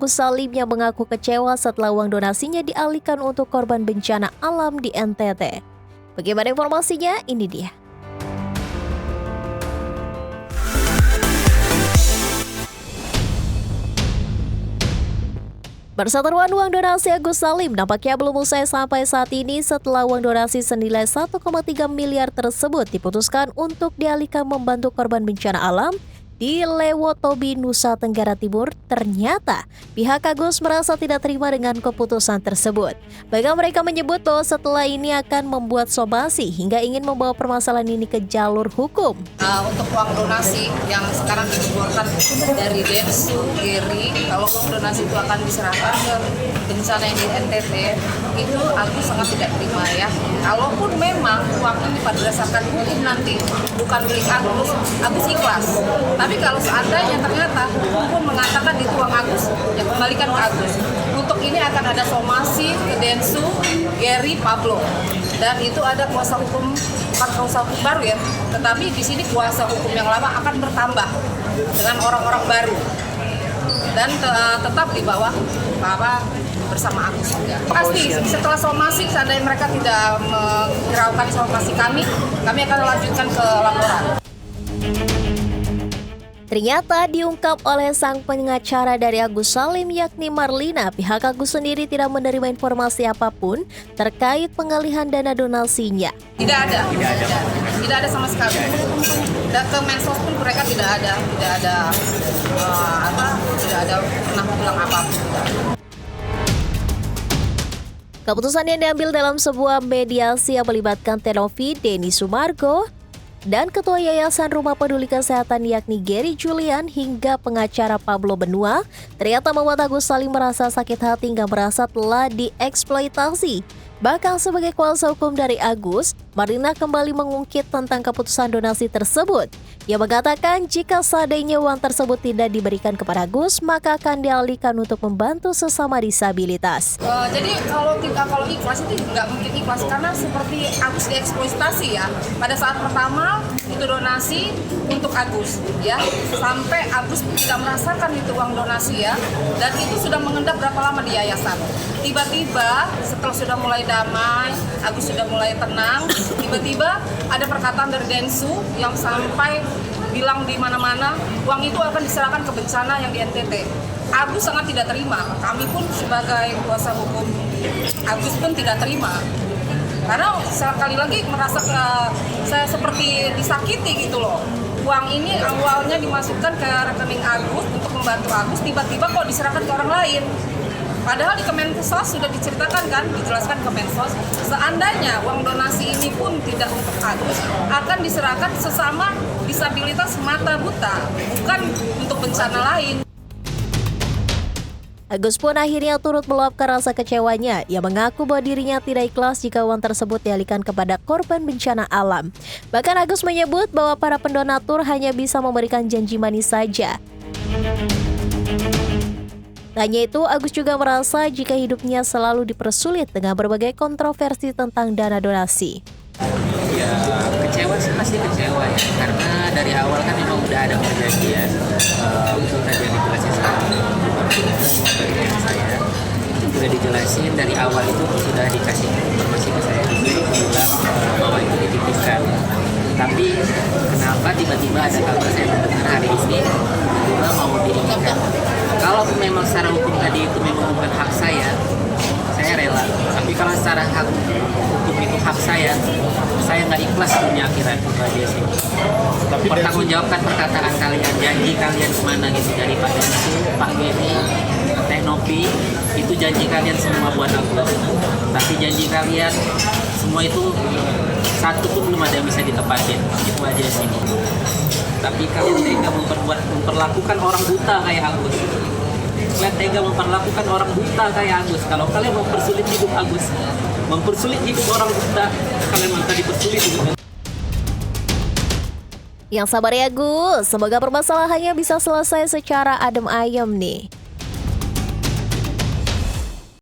Agus Salim yang mengaku kecewa setelah uang donasinya dialihkan untuk korban bencana alam di NTT. Bagaimana informasinya? Ini dia. Perseteruan uang donasi Agus Salim nampaknya belum usai sampai saat ini setelah uang donasi senilai 1,3 miliar tersebut diputuskan untuk dialihkan membantu korban bencana alam di Lewotobi, Nusa Tenggara Timur. Ternyata pihak Agus merasa tidak terima dengan keputusan tersebut. Bahkan mereka menyebut bahwa setelah ini akan membuat somasi hingga ingin membawa permasalahan ini ke jalur hukum. Untuk uang donasi yang sekarang dikeluarkan dari Densu, Geri, kalau uang donasi itu akan diserahkan ke bencana yang di NTT, itu Agus sangat tidak terima ya. Kalaupun memang uang ini berdasarkan hukum nanti bukan milik Agus ikhlas. Tapi kalau seandainya ternyata hukum mengatakan itu uang Agus, ya kembalikan ke Agus. Untuk ini akan ada somasi ke Densu, Geri, Pablo. Dan itu ada kuasa hukum, bukan kuasa hukum baru ya, tetapi di sini kuasa hukum yang lama akan bertambah dengan orang-orang baru. Dan tetap di bawah bersama Agus juga. Pasti setelah somasi, seandainya mereka tidak menghiraukan somasi kami akan lanjutkan ke laporan. Ternyata diungkap oleh sang pengacara dari Agus Salim yakni Marlina, pihak Agus sendiri tidak menerima informasi apapun terkait pengalihan dana donasinya. Tidak ada sama sekali. Dan ke Mensos pun mereka tidak ada pernah bilang apapun. Keputusan yang diambil dalam sebuah mediasi yang melibatkan Tenovi, Denny Sumargo, dan Ketua Yayasan Rumah Peduli Kesehatan yakni Geri Julian hingga pengacara Pablo Benua ternyata membuat Agus Salim merasa sakit hati hingga merasa telah dieksploitasi. Bahkan sebagai kuasa hukum dari Agus, Marlina kembali mengungkit tentang keputusan donasi tersebut. Ia mengatakan jika seandainya uang tersebut tidak diberikan kepada Agus, maka akan dialihkan untuk membantu sesama disabilitas. Jadi kalau ikhlas itu nggak mungkin ikhlas karena seperti Agus dieksploitasi ya. Pada saat pertama itu donasi untuk Agus ya, sampai Agus tidak merasakan itu uang donasi ya, dan itu sudah mengendap berapa lama di yayasan. Tiba-tiba setelah sudah mulai damai, Agus sudah mulai tenang, tiba-tiba ada perkataan dari Densu yang sampai bilang di mana-mana uang itu akan diserahkan ke bencana yang di NTT. Agus sangat tidak terima, kami pun sebagai kuasa hukum Agus pun tidak terima. Karena sekali lagi merasa saya seperti disakiti gitu loh. Uang ini awalnya dimasukkan ke rekening Agus untuk membantu Agus, tiba-tiba kok diserahkan ke orang lain. Padahal di Kemensos sudah diceritakan kan, dijelaskan Kemensos, seandainya uang donasi ini pun tidak untuk Agus, akan diserahkan sesama disabilitas mata buta, bukan untuk bencana lain. Agus pun akhirnya turut meluapkan rasa kecewanya. Ia mengaku bahwa dirinya tidak ikhlas jika uang tersebut dialihkan kepada korban bencana alam. Bahkan Agus menyebut bahwa para pendonatur hanya bisa memberikan janji manis saja. Hanya itu, Agus juga merasa jika hidupnya selalu dipersulit dengan berbagai kontroversi tentang dana donasi. Ya, kecewa sih pasti kecewa ya, karena dari awal kan memang udah ada perjanjian untuk tadi yang dijelasin sekarang saya sudah dijelasin dari awal itu sudah dikasih informasi ke saya bilang bahwa itu dititipkan. Tapi kenapa tiba-tiba ada kabar saya mendengar hari ini tiba-tiba mau diinginkan? Kalau memang secara hukum tadi itu memang bukan hak saya rela. Tapi kalau secara hak hukum itu hak saya nggak ikhlas punya akhirat itu aja sih. Pertanggungjawabkan perkataan kalian, janji kalian kemana gitu dari Pak Densu, Pak Geri, Tenovi, itu janji kalian semua buat aku. Tapi janji kalian semua itu satu pun belum ada yang bisa ditepatin, itu aja sih. Tapi kalian tega memperlakukan orang buta kayak Agus. Kalian tega memperlakukan orang buta kayak Agus. Kalau kalian mempersulit hidup Agus, mempersulit hidup orang buta, kalian minta dipersulit hidup. Yang sabar ya Gus, semoga permasalahannya bisa selesai secara adem ayem nih.